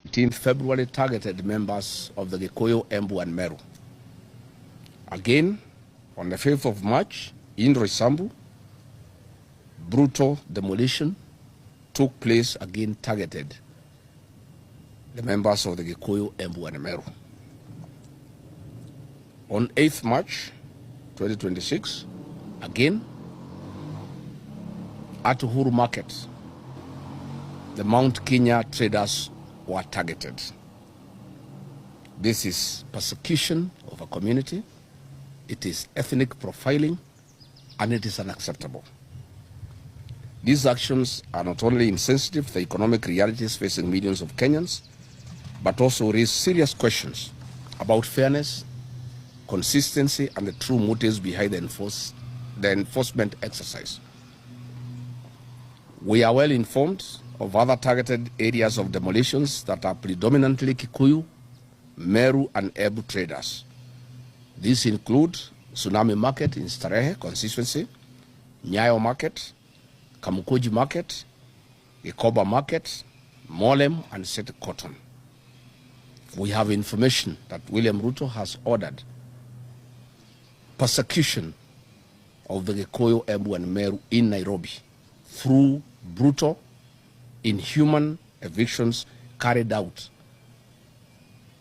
18th February targeted members of the Gikuyu, Embu, and Meru. Again, on the 5th of March, in Roysambu, brutal demolition took place, again targeted the members of the Gikuyu, Embu, and Meru. On 8th March 2026, again, at Uhuru Market, the Mount Kenya traders were targeted. This is persecution of a community, it is ethnic profiling, and it is unacceptable. These actions are not only insensitive to the economic realities facing millions of Kenyans, but also raise serious questions about fairness, consistency, and the true motives behind the enforcement exercise. We are well informed of other targeted areas of demolitions that are predominantly Kikuyu, Meru, and Embu traders. These include Tsunami Market in Starehe constituency, Nyayo Market, Kamukuji Market, Ikoba Market, Molem, and Sete Cotton. We have information that William Ruto has ordered persecution of the Gikuyu, Embu, and Meru in Nairobi through brutal, inhuman evictions carried out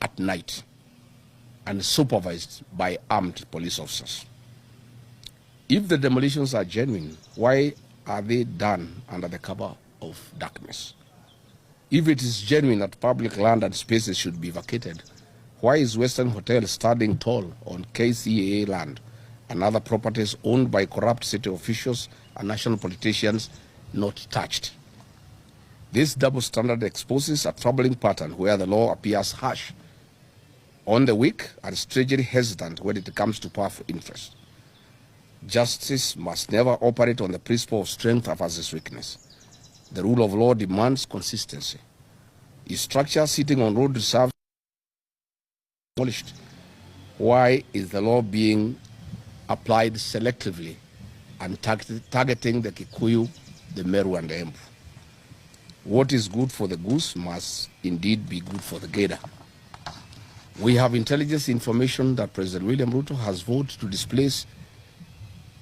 at night and supervised by armed police officers. If the demolitions are genuine, why are they done under the cover of darkness? If it is genuine that public land and spaces should be vacated, why is Weston Hotel standing tall on KCAA land and other properties owned by corrupt city officials and national politicians not touched? This double standard exposes a troubling pattern where the law appears harsh on the weak and strangely hesitant when it comes to powerful interests. Justice must never operate on the principle of strength versus weakness. The rule of law demands consistency. Is structure sitting on road reserves demolished? Why is the law being applied selectively and targeting the Kikuyu, the Meru, and the Embu? What is good for the goose must indeed be good for the gator. We have intelligence information that President William Ruto has vowed to displace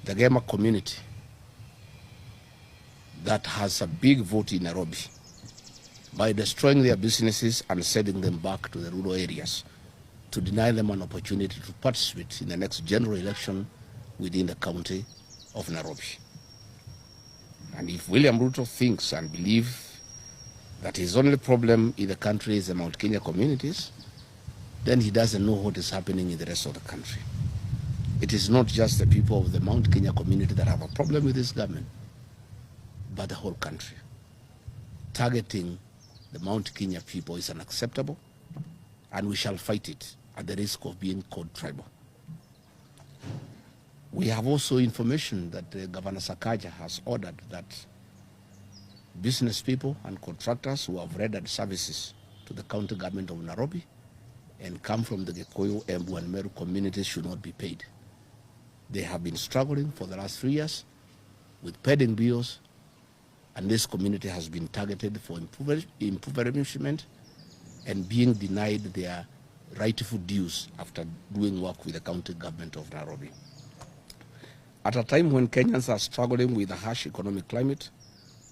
the Gema community that has a big vote in Nairobi by destroying their businesses and sending them back to the rural areas to deny them an opportunity to participate in the next general election within the county of Nairobi. And if William Ruto thinks and believes that his only problem in the country is the Mount Kenya communities, then he doesn't know what is happening in the rest of the country. It is not just the people of the Mount Kenya community that have a problem with this government, but the whole country. Targeting the Mount Kenya people is unacceptable, and we shall fight it at the risk of being called tribal. We have also information that Governor Sakaja has ordered that business people and contractors who have rendered services to the county government of Nairobi and come from the Gikuyu, Embu, and Meru communities should not be paid. They have been struggling for the last 3 years with pending bills, and this community has been targeted for impoverishment and being denied their rightful dues after doing work with the county government of Nairobi. At a time when Kenyans are struggling with a harsh economic climate,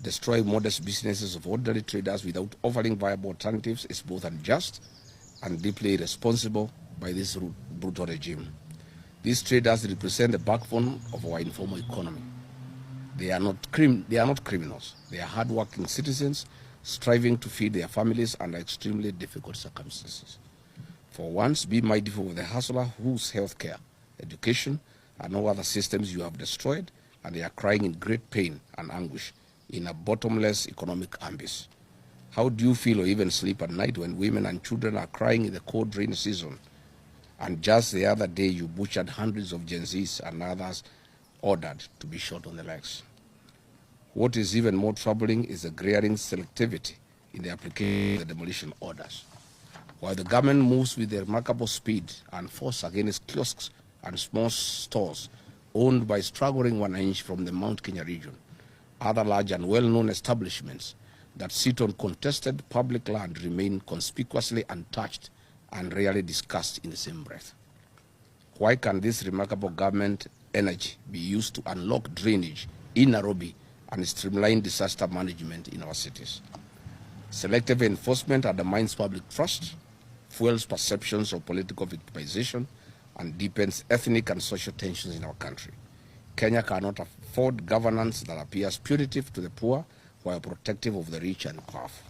destroying modest businesses of ordinary traders without offering viable alternatives is both unjust and deeply irresponsible by this brutal regime. These traders represent the backbone of our informal economy. They are not criminals. They are hardworking citizens striving to feed their families under extremely difficult circumstances. For once, be mindful of the hustler whose healthcare, education, and no other systems you have destroyed, and they are crying in great pain and anguish in a bottomless economic abyss. How do you feel or even sleep at night when women and children are crying in the cold rain season? And just the other day, you butchered hundreds of Gen Zs and others ordered to be shot on the legs. What is even more troubling is the glaring selectivity in the application of the demolition orders. While the government moves with remarkable speed and force against kiosks and small stores owned by struggling 1 inch from the Mount Kenya region, other large and well-known establishments that sit on contested public land remain conspicuously untouched and rarely discussed in the same breath? Why can this remarkable government energy be used to unlock drainage in Nairobi and streamline disaster management in our cities? Selective enforcement undermines public trust, fuels perceptions of political victimization, and deepens ethnic and social tensions in our country. Kenya cannot afford governance that appears punitive to the poor while protective of the rich and powerful.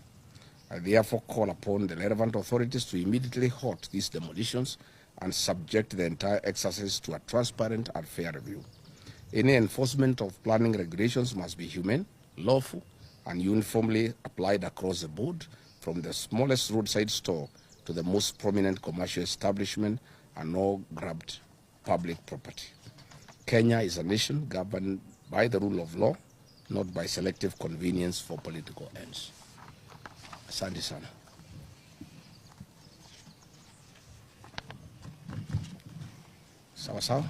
I therefore call upon the relevant authorities to immediately halt these demolitions and subject the entire exercise to a transparent and fair review. Any enforcement of planning regulations must be humane, lawful, and uniformly applied across the board, from the smallest roadside store to the most prominent commercial establishment, and all grabbed public property. Kenya is a nation governed by the rule of law, not by selective convenience for political ends. Asante sana. Sawa sawa.